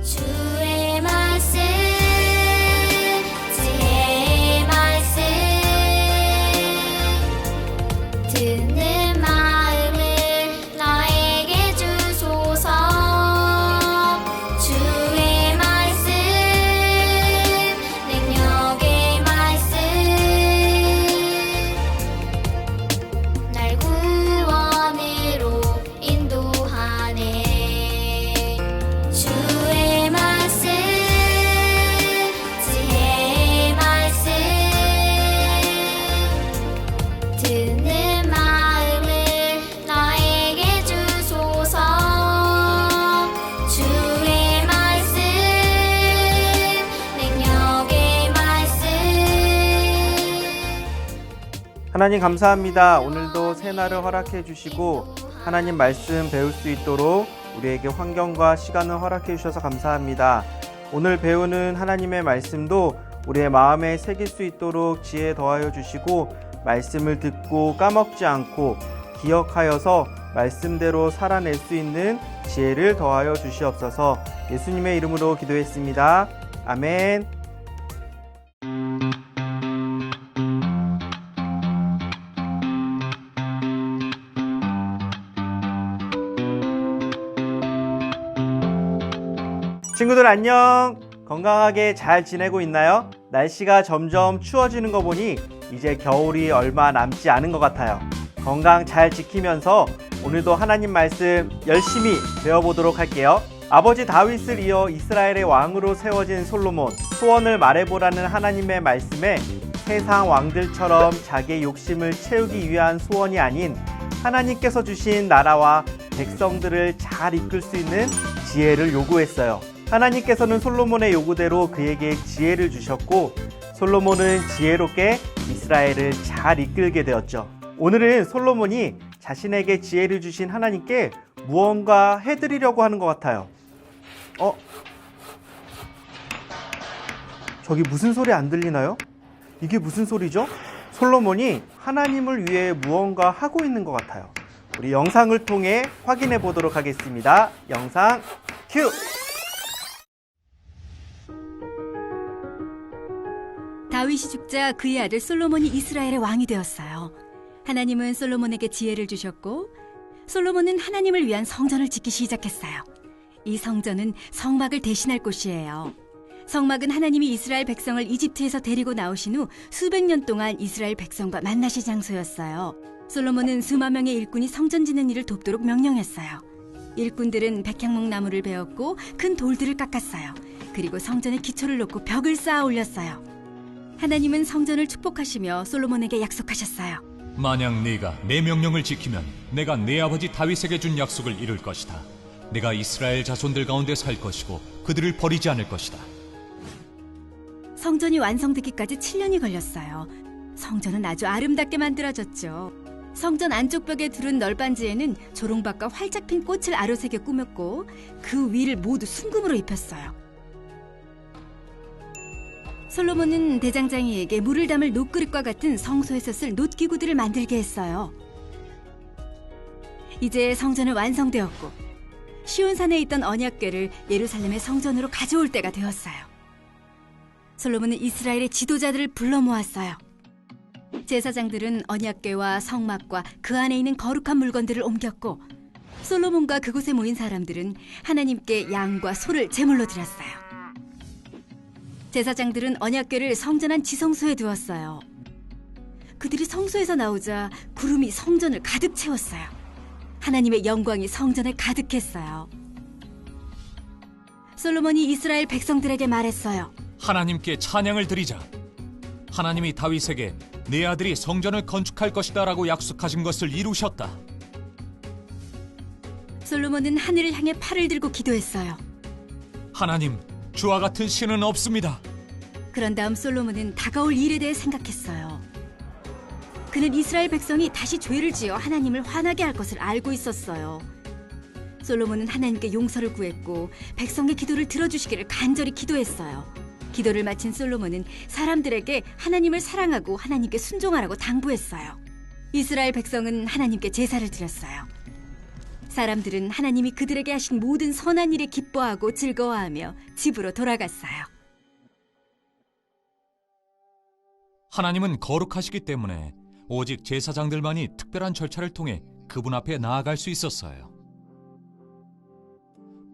주의 말씀 지혜의 말씀 듣는 마음을 나에게 주소서. 주의 말씀 능력의 말씀 날 구원으로 인도하네. 주의 말씀 지혜의 말씀 듣는 마음을 나에게 주소서. 주의 말씀 능력의 말씀. 하나님 감사합니다. 오늘도 새날을 허락해 주시고 하나님 말씀 배울 수 있도록 우리에게 환경과 시간을 허락해 주셔서 감사합니다. 오늘 배우는 하나님의 말씀도 우리의 마음에 새길 수 있도록 지혜 더하여 주시고 말씀을 듣고 까먹지 않고 기억하여서 말씀대로 살아낼 수 있는 지혜를 더하여 주시옵소서. 예수님의 이름으로 기도했습니다. 아멘. 친구들 안녕! 건강하게 잘 지내고 있나요? 날씨가 점점 추워지는 거 보니 이제 겨울이 얼마 남지 않은 것 같아요. 건강 잘 지키면서 오늘도 하나님 말씀 열심히 배워보도록 할게요. 아버지 다윗을 이어 이스라엘의 왕으로 세워진 솔로몬, 소원을 말해보라는 하나님의 말씀에 세상 왕들처럼 자기의 욕심을 채우기 위한 소원이 아닌 하나님께서 주신 나라와 백성들을 잘 이끌 수 있는 지혜를 요구했어요. 하나님께서는 솔로몬의 요구대로 그에게 지혜를 주셨고 솔로몬은 지혜롭게 이스라엘을 잘 이끌게 되었죠. 오늘은 솔로몬이 자신에게 지혜를 주신 하나님께 무언가 해드리려고 하는 것 같아요. 저기 무슨 소리 안 들리나요? 이게 무슨 소리죠? 솔로몬이 하나님을 위해 무언가 하고 있는 것 같아요. 우리 영상을 통해 확인해 보도록 하겠습니다. 영상 큐! 다윗이 죽자 그의 아들 솔로몬이 이스라엘의 왕이 되었어요. 하나님은 솔로몬에게 지혜를 주셨고 솔로몬은 하나님을 위한 성전을 짓기 시작했어요. 이 성전은 성막을 대신할 곳이에요. 성막은 하나님이 이스라엘 백성을 이집트에서 데리고 나오신 후 수백 년 동안 이스라엘 백성과 만나실 장소였어요. 솔로몬은 수만 명의 일꾼이 성전 짓는 일을 돕도록 명령했어요. 일꾼들은 백향목 나무를 베었고 큰 돌들을 깎았어요. 그리고 성전에 기초를 놓고 벽을 쌓아 올렸어요. 하나님은 성전을 축복하시며 솔로몬에게 약속하셨어요. 만약 네가 내 명령을 지키면 내가 내 아버지 다윗에게 준 약속을 이룰 것이다. 내가 이스라엘 자손들 가운데 살 것이고 그들을 버리지 않을 것이다. 성전이 완성되기까지 7년이 걸렸어요. 성전은 아주 아름답게 만들어졌죠. 성전 안쪽 벽에 두른 널빤지에는 조롱박과 활짝 핀 꽃을 아로새겨 꾸몄고 그 위를 모두 순금으로 입혔어요. 솔로몬은 대장장이에게 물을 담을 놋그릇과 같은 성소에서 쓸 놋기구들을 만들게 했어요. 이제 성전은 완성되었고 시온산에 있던 언약궤를 예루살렘의 성전으로 가져올 때가 되었어요. 솔로몬은 이스라엘의 지도자들을 불러 모았어요. 제사장들은 언약궤와 성막과 그 안에 있는 거룩한 물건들을 옮겼고 솔로몬과 그곳에 모인 사람들은 하나님께 양과 소를 제물로 드렸어요. 제사장들은 언약궤를 성전 안 지성소에 두었어요. 그들이 성소에서 나오자 구름이 성전을 가득 채웠어요. 하나님의 영광이 성전에 가득했어요. 솔로몬이 이스라엘 백성들에게 말했어요. 하나님께 찬양을 드리자. 하나님이 다윗에게 내 아들이 성전을 건축할 것이다 라고 약속하신 것을 이루셨다. 솔로몬은 하늘을 향해 팔을 들고 기도했어요. 하나님, 주와 같은 신은 없습니다. 그런 다음 솔로몬은 다가올 일에 대해 생각했어요. 그는 이스라엘 백성이 다시 죄를 지어 하나님을 화나게 할 것을 알고 있었어요. 솔로몬은 하나님께 용서를 구했고 백성의 기도를 들어주시기를 간절히 기도했어요. 기도를 마친 솔로몬은 사람들에게 하나님을 사랑하고 하나님께 순종하라고 당부했어요. 이스라엘 백성은 하나님께 제사를 드렸어요. 사람들은 하나님이 그들에게 하신 모든 선한 일에 기뻐하고 즐거워하며 집으로 돌아갔어요. 하나님은 거룩하시기 때문에 오직 제사장들만이 특별한 절차를 통해 그분 앞에 나아갈 수 있었어요.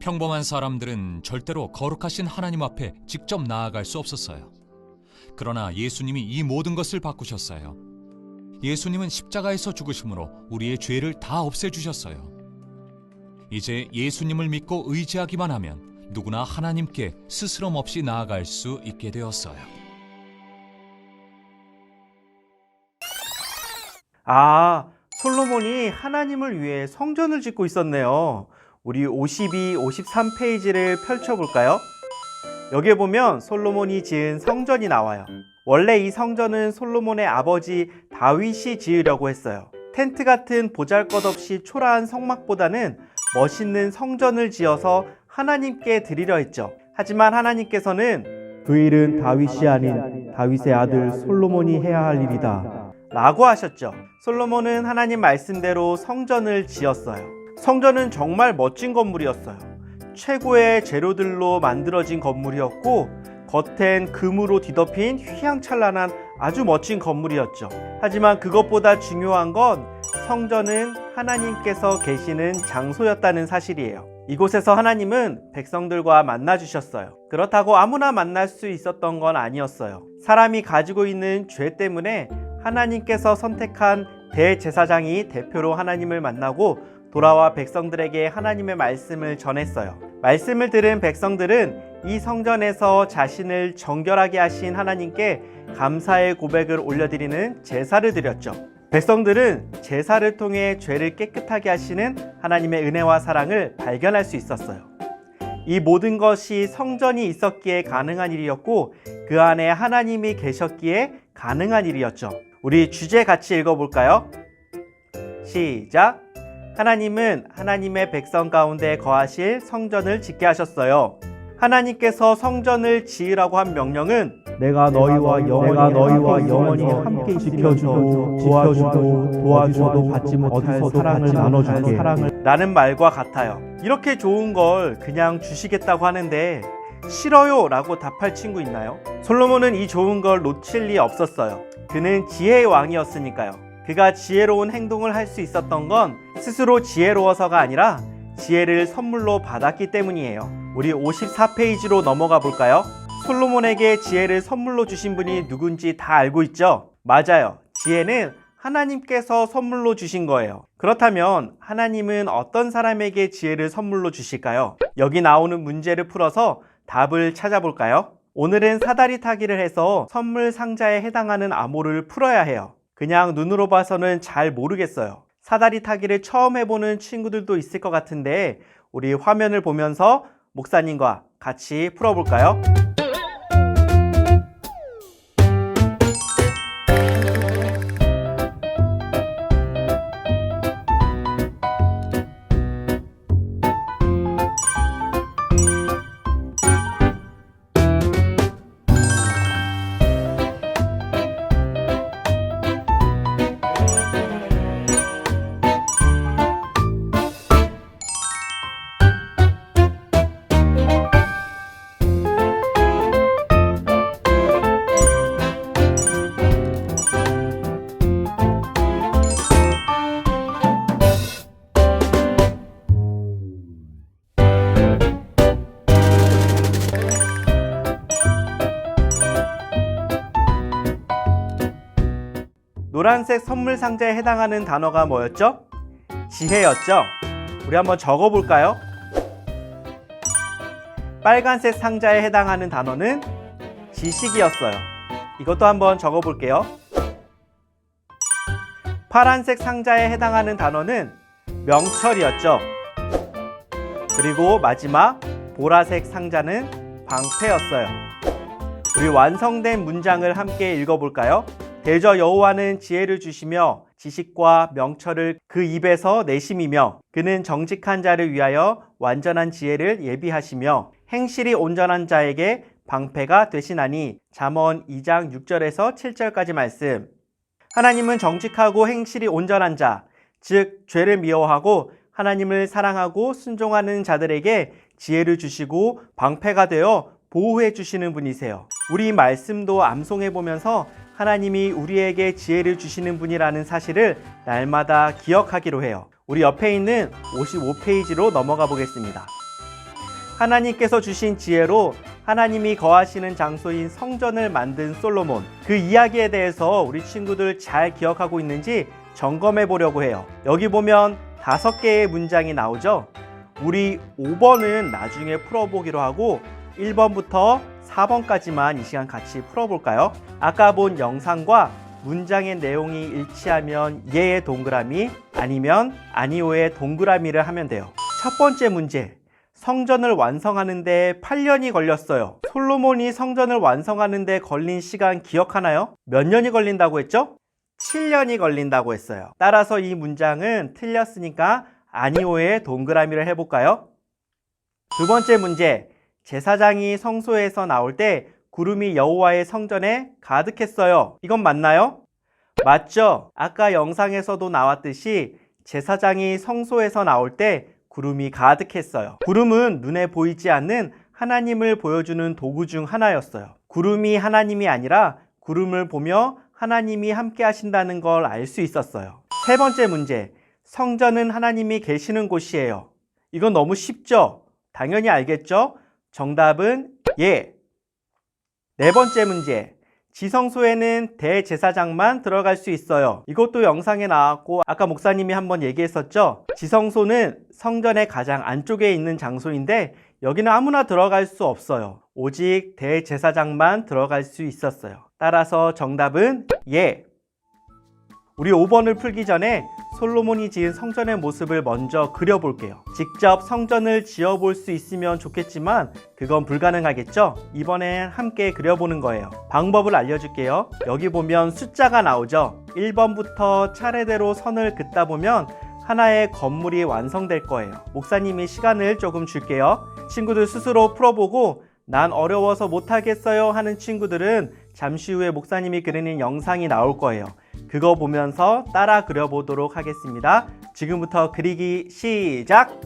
평범한 사람들은 절대로 거룩하신 하나님 앞에 직접 나아갈 수 없었어요. 그러나 예수님이 이 모든 것을 바꾸셨어요. 예수님은 십자가에서 죽으심으로 우리의 죄를 다 없애주셨어요. 이제 예수님을 믿고 의지하기만 하면 누구나 하나님께 스스럼 없이 나아갈 수 있게 되었어요. 아, 솔로몬이 하나님을 위해 성전을 짓고 있었네요. 우리 52, 53페이지를 펼쳐볼까요? 여기에 보면 솔로몬이 지은 성전이 나와요. 원래 이 성전은 솔로몬의 아버지 다윗이 지으려고 했어요. 텐트 같은 보잘것없이 초라한 성막보다는 멋있는 성전을 지어서 하나님께 드리려 했죠. 하지만 하나님께서는 그 일은 다윗이 아닌 다윗의 아들 솔로몬이 해야 할 일이다 라고 하셨죠. 솔로몬은 하나님 말씀대로 성전을 지었어요. 성전은 정말 멋진 건물이었어요. 최고의 재료들로 만들어진 건물이었고 겉엔 금으로 뒤덮인 휘황찬란한 아주 멋진 건물이었죠. 하지만 그것보다 중요한 건 성전은 하나님께서 계시는 장소였다는 사실이에요. 이곳에서 하나님은 백성들과 만나 주셨어요. 그렇다고 아무나 만날 수 있었던 건 아니었어요. 사람이 가지고 있는 죄 때문에 하나님께서 선택한 대제사장이 대표로 하나님을 만나고 돌아와 백성들에게 하나님의 말씀을 전했어요. 말씀을 들은 백성들은 이 성전에서 자신을 정결하게 하신 하나님께 감사의 고백을 올려드리는 제사를 드렸죠. 백성들은 제사를 통해 죄를 깨끗하게 하시는 하나님의 은혜와 사랑을 발견할 수 있었어요. 이 모든 것이 성전이 있었기에 가능한 일이었고 그 안에 하나님이 계셨기에 가능한 일이었죠. 우리 주제 같이 읽어볼까요? 시작! 하나님은 하나님의 백성 가운데 거하실 성전을 짓게 하셨어요. 하나님께서 성전을 지으라고 한 명령은 내가 너희와 영원히 함께 지켜주고 도와주어도 받지 못할 사랑을 나눠줄게 라는 말과 같아요. 이렇게 좋은 걸 그냥 주시겠다고 하는데 싫어요 라고 답할 친구 있나요? 솔로몬은 이 좋은 걸 놓칠 리 없었어요. 그는 지혜의 왕이었으니까요. 그가 지혜로운 행동을 할 수 있었던 건 스스로 지혜로워서가 아니라 지혜를 선물로 받았기 때문이에요. 우리 54페이지로 넘어가 볼까요? 솔로몬에게 지혜를 선물로 주신 분이 누군지 다 알고 있죠? 맞아요. 지혜는 하나님께서 선물로 주신 거예요. 그렇다면 하나님은 어떤 사람에게 지혜를 선물로 주실까요? 여기 나오는 문제를 풀어서 답을 찾아볼까요? 오늘은 사다리 타기를 해서 선물 상자에 해당하는 암호를 풀어야 해요. 그냥 눈으로 봐서는 잘 모르겠어요. 사다리 타기를 처음 해보는 친구들도 있을 것 같은데 우리 화면을 보면서 목사님과 같이 풀어볼까요? 노란색 선물 상자에 해당하는 단어가 뭐였죠? 지혜였죠? 우리 한번 적어볼까요? 빨간색 상자에 해당하는 단어는 지식이었어요. 이것도 한번 적어 볼게요. 파란색 상자에 해당하는 단어는 명철이었죠. 그리고 마지막 보라색 상자는 방패였어요. 우리 완성된 문장을 함께 읽어볼까요? 대저 여호와는 지혜를 주시며 지식과 명철을 그 입에서 내심이며 그는 정직한 자를 위하여 완전한 지혜를 예비하시며 행실이 온전한 자에게 방패가 되시나니. 잠언 2장 6절에서 7절까지 말씀. 하나님은 정직하고 행실이 온전한 자, 즉 죄를 미워하고 하나님을 사랑하고 순종하는 자들에게 지혜를 주시고 방패가 되어 보호해 주시는 분이세요. 우리 말씀도 암송해 보면서 하나님이 우리에게 지혜를 주시는 분이라는 사실을 날마다 기억하기로 해요. 우리 옆에 있는 55페이지로 넘어가 보겠습니다. 하나님께서 주신 지혜로 하나님이 거하시는 장소인 성전을 만든 솔로몬, 그 이야기에 대해서 우리 친구들 잘 기억하고 있는지 점검해 보려고 해요. 여기 보면 5개의 문장이 나오죠. 우리 5번은 나중에 풀어보기로 하고 1번부터 4번까지만 이 시간 같이 풀어볼까요? 아까 본 영상과 문장의 내용이 일치하면 예의 동그라미, 아니면 아니오의 동그라미를 하면 돼요. 첫 번째 문제, 성전을 완성하는데 8년이 걸렸어요. 솔로몬이 성전을 완성하는데 걸린 시간 기억하나요? 몇 년이 걸린다고 했죠? 7년이 걸린다고 했어요. 따라서 이 문장은 틀렸으니까 아니오의 동그라미를 해볼까요? 두 번째 문제, 제사장이 성소에서 나올 때 구름이 여호와의 성전에 가득했어요. 이건 맞나요? 맞죠? 아까 영상에서도 나왔듯이 제사장이 성소에서 나올 때 구름이 가득했어요. 구름은 눈에 보이지 않는 하나님을 보여주는 도구 중 하나였어요. 구름이 하나님이 아니라 구름을 보며 하나님이 함께 하신다는 걸 알 수 있었어요. 세 번째 문제, 성전은 하나님이 계시는 곳이에요. 이건 너무 쉽죠? 당연히 알겠죠? 정답은 예. 네 번째 문제, 지성소에는 대제사장만 들어갈 수 있어요. 이것도 영상에 나왔고 아까 목사님이 한번 얘기했었죠. 지성소는 성전의 가장 안쪽에 있는 장소인데 여기는 아무나 들어갈 수 없어요. 오직 대제사장만 들어갈 수 있었어요. 따라서 정답은 예. 우리 5번을 풀기 전에 솔로몬이 지은 성전의 모습을 먼저 그려볼게요. 직접 성전을 지어볼 수 있으면 좋겠지만 그건 불가능하겠죠? 이번엔 함께 그려보는 거예요. 방법을 알려줄게요. 여기 보면 숫자가 나오죠? 1번부터 차례대로 선을 긋다 보면 하나의 건물이 완성될 거예요. 목사님이 시간을 조금 줄게요. 친구들 스스로 풀어보고 난 어려워서 못하겠어요 하는 친구들은 잠시 후에 목사님이 그리는 영상이 나올 거예요. 그거 보면서 따라 그려보도록 하겠습니다. 지금부터 그리기 시작!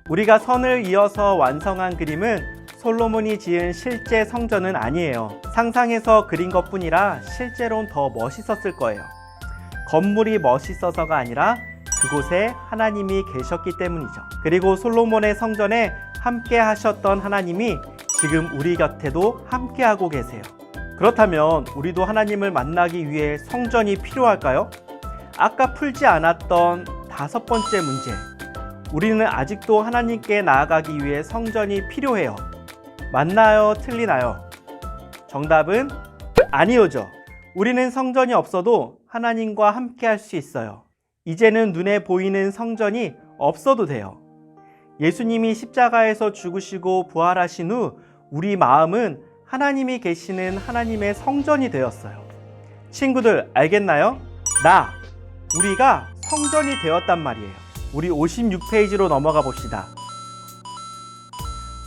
우리가 선을 이어서 완성한 그림은 솔로몬이 지은 실제 성전은 아니에요. 상상해서 그린 것뿐이라 실제로는 더 멋있었을 거예요. 건물이 멋있어서가 아니라 그곳에 하나님이 계셨기 때문이죠. 그리고 솔로몬의 성전에 함께 하셨던 하나님이 지금 우리 곁에도 함께 하고 계세요. 그렇다면 우리도 하나님을 만나기 위해 성전이 필요할까요? 아까 풀지 않았던 5번째 문제, 우리는 아직도 하나님께 나아가기 위해 성전이 필요해요. 맞나요? 틀리나요? 정답은 아니오죠. 우리는 성전이 없어도 하나님과 함께 할 수 있어요. 이제는 눈에 보이는 성전이 없어도 돼요. 예수님이 십자가에서 죽으시고 부활하신 후 우리 마음은 하나님이 계시는 하나님의 성전이 되었어요. 친구들 알겠나요? 우리가 성전이 되었단 말이에요. 우리 56페이지로 넘어가 봅시다.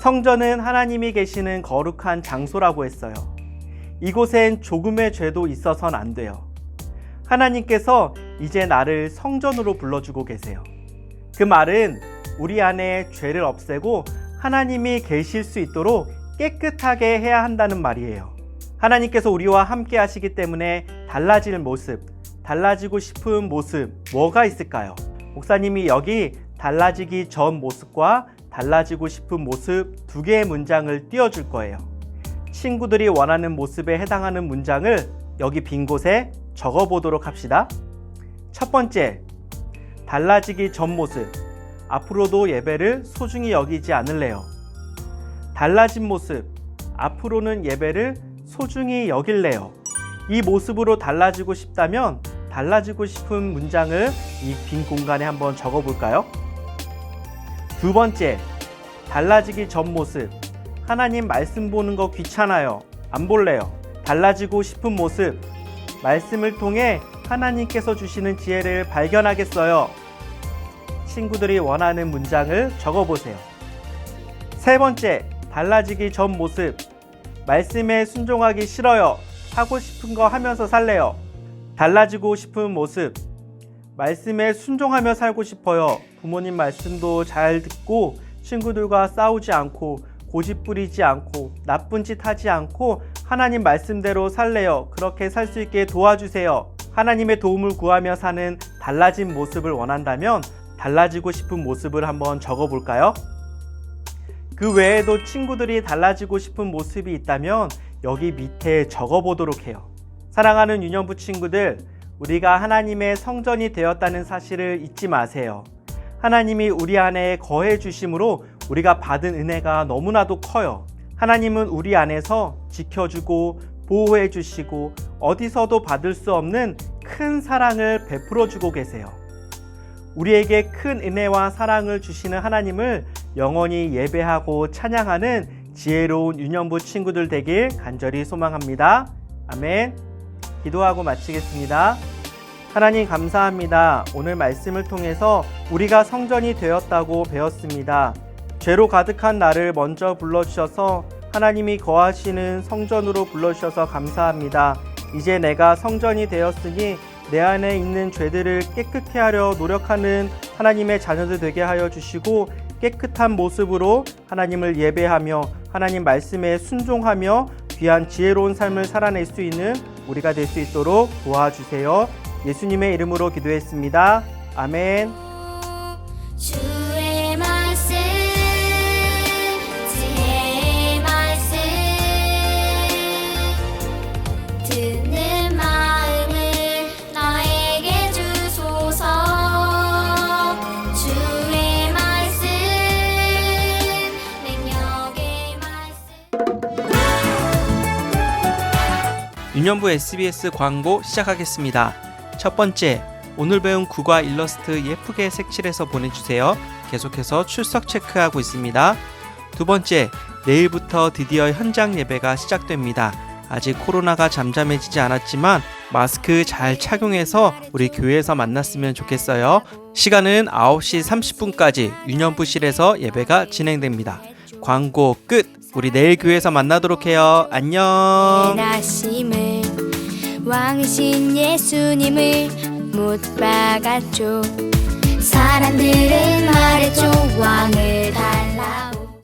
성전은 하나님이 계시는 거룩한 장소라고 했어요. 이곳엔 조금의 죄도 있어선 안 돼요. 하나님께서 이제 나를 성전으로 불러주고 계세요. 그 말은 우리 안에 죄를 없애고 하나님이 계실 수 있도록 깨끗하게 해야 한다는 말이에요. 하나님께서 우리와 함께 하시기 때문에 달라질 모습, 달라지고 싶은 모습 뭐가 있을까요? 목사님이 여기 달라지기 전 모습과 달라지고 싶은 모습 두 개의 문장을 띄워줄 거예요. 친구들이 원하는 모습에 해당하는 문장을 여기 빈 곳에 적어보도록 합시다. 첫 번째, 달라지기 전 모습. 앞으로도 예배를 소중히 여기지 않을래요. 달라진 모습. 앞으로는 예배를 소중히 여길래요. 이 모습으로 달라지고 싶다면 달라지고 싶은 문장을 이 빈 공간에 한번 적어볼까요? 두 번째, 달라지기 전 모습. 하나님 말씀 보는 거 귀찮아요. 안 볼래요. 달라지고 싶은 모습. 말씀을 통해 하나님께서 주시는 지혜를 발견하겠어요. 친구들이 원하는 문장을 적어보세요. 세 번째, 달라지기 전 모습. 말씀에 순종하기 싫어요. 하고 싶은 거 하면서 살래요. 달라지고 싶은 모습. 말씀에 순종하며 살고 싶어요. 부모님 말씀도 잘 듣고 친구들과 싸우지 않고 고집 부리지 않고 나쁜 짓 하지 않고 하나님 말씀대로 살래요. 그렇게 살 수 있게 도와주세요. 하나님의 도움을 구하며 사는 달라진 모습을 원한다면 달라지고 싶은 모습을 한번 적어볼까요? 그 외에도 친구들이 달라지고 싶은 모습이 있다면 여기 밑에 적어보도록 해요. 사랑하는 유년부 친구들, 우리가 하나님의 성전이 되었다는 사실을 잊지 마세요. 하나님이 우리 안에 거해 주심으로 우리가 받은 은혜가 너무나도 커요. 하나님은 우리 안에서 지켜주고 보호해 주시고 어디서도 받을 수 없는 큰 사랑을 베풀어 주고 계세요. 우리에게 큰 은혜와 사랑을 주시는 하나님을 영원히 예배하고 찬양하는 지혜로운 유년부 친구들 되길 간절히 소망합니다. 아멘. 기도하고 마치겠습니다. 하나님 감사합니다. 오늘 말씀을 통해서 우리가 성전이 되었다고 배웠습니다. 죄로 가득한 나를 먼저 불러주셔서 하나님이 거하시는 성전으로 불러주셔서 감사합니다. 이제 내가 성전이 되었으니 내 안에 있는 죄들을 깨끗게 하려 노력하는 하나님의 자녀들 되게 하여 주시고 깨끗한 모습으로 하나님을 예배하며 하나님 말씀에 순종하며 귀한 지혜로운 삶을 살아낼 수 있는 우리가 될 수 있도록 도와주세요. 예수님의 이름으로 기도했습니다. 아멘. 주의 말씀 지혜의 말씀 듣는 마음을 나에게 주소서. 주의 말씀 능력의 말씀. 유년부 SBS 광고 시작하겠습니다. 첫 번째, 오늘 배운 국어 일러스트 예쁘게 색칠해서 보내주세요. 계속해서 출석 체크하고 있습니다. 두 번째, 내일부터 드디어 현장 예배가 시작됩니다. 아직 코로나가 잠잠해지지 않았지만 마스크 잘 착용해서 우리 교회에서 만났으면 좋겠어요. 시간은 9시 30분까지 유년부실에서 예배가 진행됩니다. 광고 끝! 우리 내일 교회에서 만나도록 해요. 안녕. 나심을 왕이신 예수님을 못 박았죠. 사람들은 말했죠. 왕을